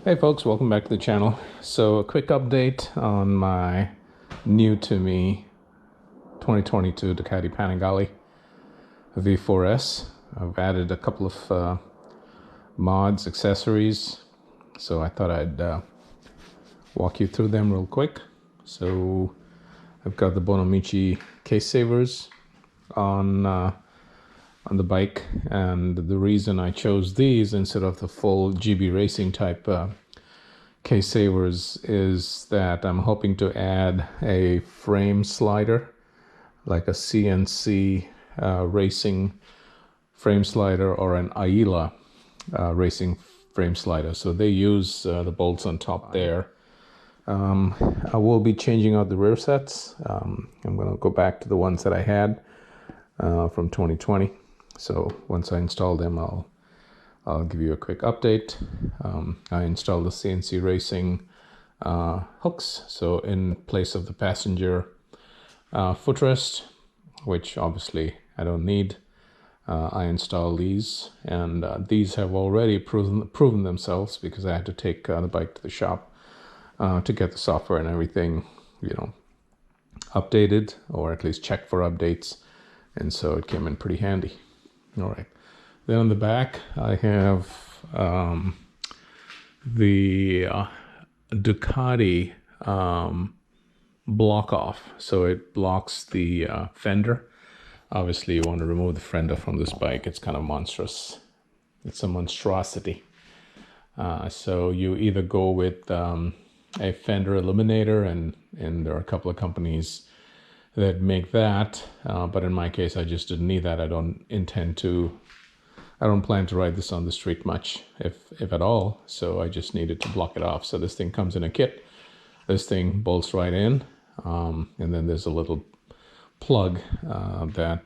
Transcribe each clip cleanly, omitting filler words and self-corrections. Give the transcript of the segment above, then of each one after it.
Hey folks, welcome back to the channel. So a quick update on my new to me 2022 Ducati Panigale V4S. I've added a couple of mods, accessories, so I thought I'd walk you through them real quick. So I've got the Bonamici case savers on the bike, and the reason I chose these instead of the full GB Racing type case savers is that I'm hoping to add a frame slider, like a CNC racing frame slider or an Aila racing frame slider. So they use the bolts on top there. I will be changing out the rear sets. I'm going to go back to the ones that I had from 2020. So once I install them, I'll give you a quick update. I installed the CNC racing hooks, so in place of the passenger footrest, which obviously I don't need, I installed these, and these have already proven themselves because I had to take the bike to the shop to get the software and everything, updated, or at least check for updates, and so it came in pretty handy. All right. Then on the back, I have the Ducati block off. So it blocks the fender. Obviously, you want to remove the fender from this bike. It's kind of monstrous. It's a monstrosity. So you either go with a fender eliminator, and there are a couple of companies that make that. But in my case, I just didn't need that. I don't plan to ride this on the street much, if at all, so I just needed to block it off. So this thing comes in a kit. This thing bolts right in, and then there's a little plug that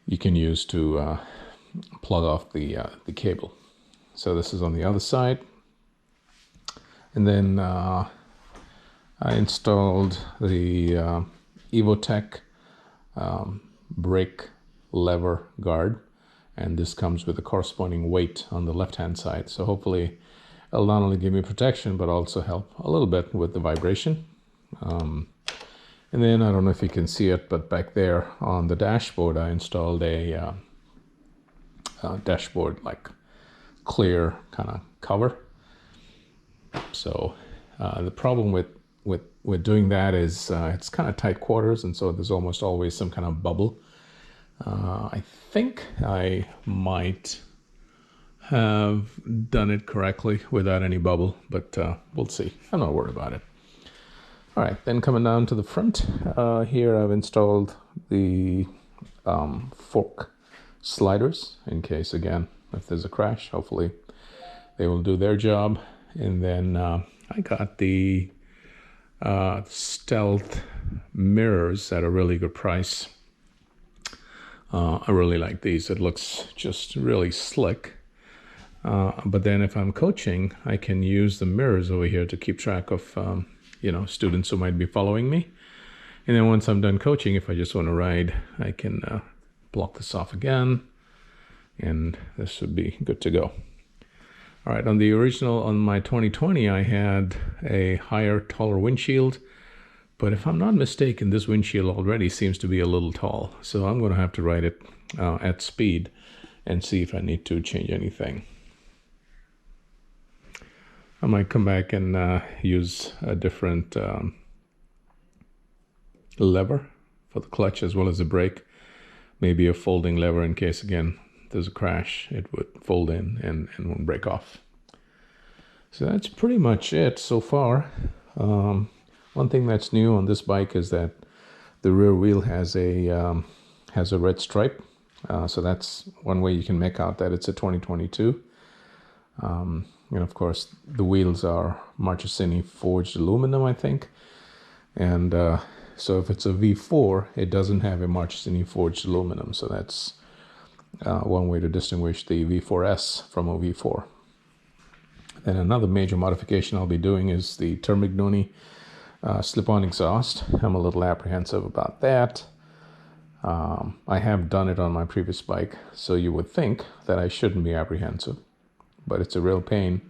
you can use to plug off the cable. So this is on the other side. And then I installed the Evotech brake lever guard, and this comes with a corresponding weight on the left hand side, so hopefully it'll not only give me protection but also help a little bit with the vibration. And then I don't know if you can see it, but back there on the dashboard I installed a dashboard like clear kind of cover. So the problem with doing that is it's kind of tight quarters, and so there's almost always some kind of bubble. I think I might have done it correctly without any bubble, but we'll see. I'm not worried about it. All right, then coming down to the front, here I've installed the fork sliders in case, again, if there's a crash, hopefully they will do their job. And then I got the stealth mirrors at a really good price. I really like these. It looks just really slick. But then if I'm coaching, I can use the mirrors over here to keep track of, students who might be following me. And then once I'm done coaching, if I just want to ride, I can block this off again, and this should be good to go. All right, on my 2020, I had a higher, taller windshield. But if I'm not mistaken, this windshield already seems to be a little tall. So I'm going to have to ride it at speed and see if I need to change anything. I might come back and use a different lever for the clutch as well as the brake. Maybe a folding lever in case, again, there's a crash, it would fold in and won't break off. So that's pretty much it so far. One thing that's new on this bike is that the rear wheel has a red stripe. So that's one way you can make out that it's a 2022. And of course, the wheels are Marchesini forged aluminum, I think. And so if it's a V4, it doesn't have a Marchesini forged aluminum. So that's one way to distinguish the V4S from a V4. Then another major modification I'll be doing is the Termignoni slip-on exhaust. I'm a little apprehensive about that. I have done it on my previous bike, so you would think that I shouldn't be apprehensive. but it's a real pain.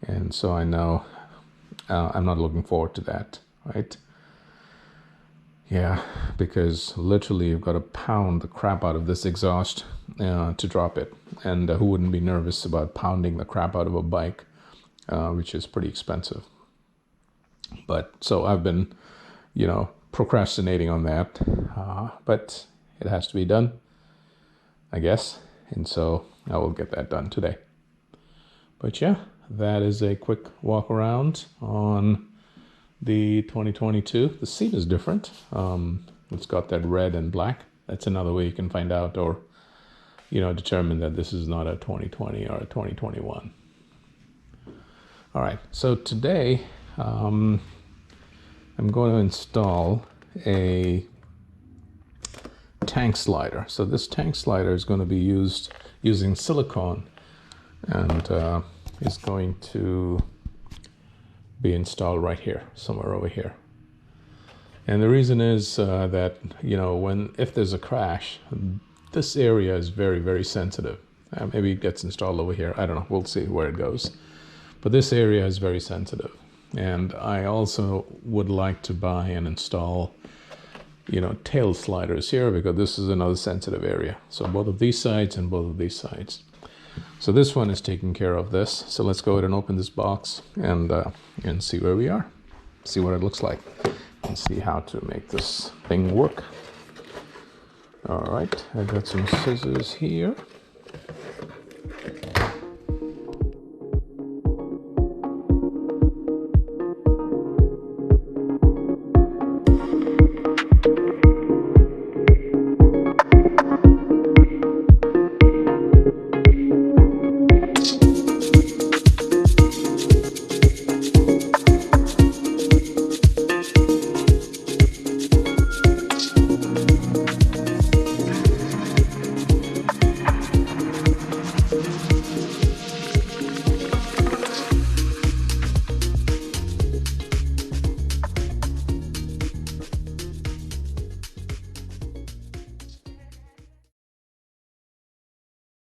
And so I know I'm not looking forward to that, right? Yeah, because literally you've got to pound the crap out of this exhaust to drop it. And who wouldn't be nervous about pounding the crap out of a bike, which is pretty expensive. But so I've been, procrastinating on that. But it has to be done, I guess. And so I will get that done today. But yeah, that is a quick walk around on the 2022. The seat is different. It's got that red and black. That's another way you can find out or, determine that this is not a 2020 or a 2021. All right, so today I'm going to install a tank slider. So this tank slider is going to be used using silicone and is going to be installed right here, somewhere over here. And the reason is that, if there's a crash, this area is very, very sensitive. Maybe it gets installed over here. I don't know. We'll see where it goes. But this area is very sensitive. And I also would like to buy and install, tail sliders here because this is another sensitive area. So both of these sides and both of these sides. So this one is taking care of this. So let's go ahead and open this box and see where we are. See what it looks like and see how to make this thing work. All right, I got some scissors here.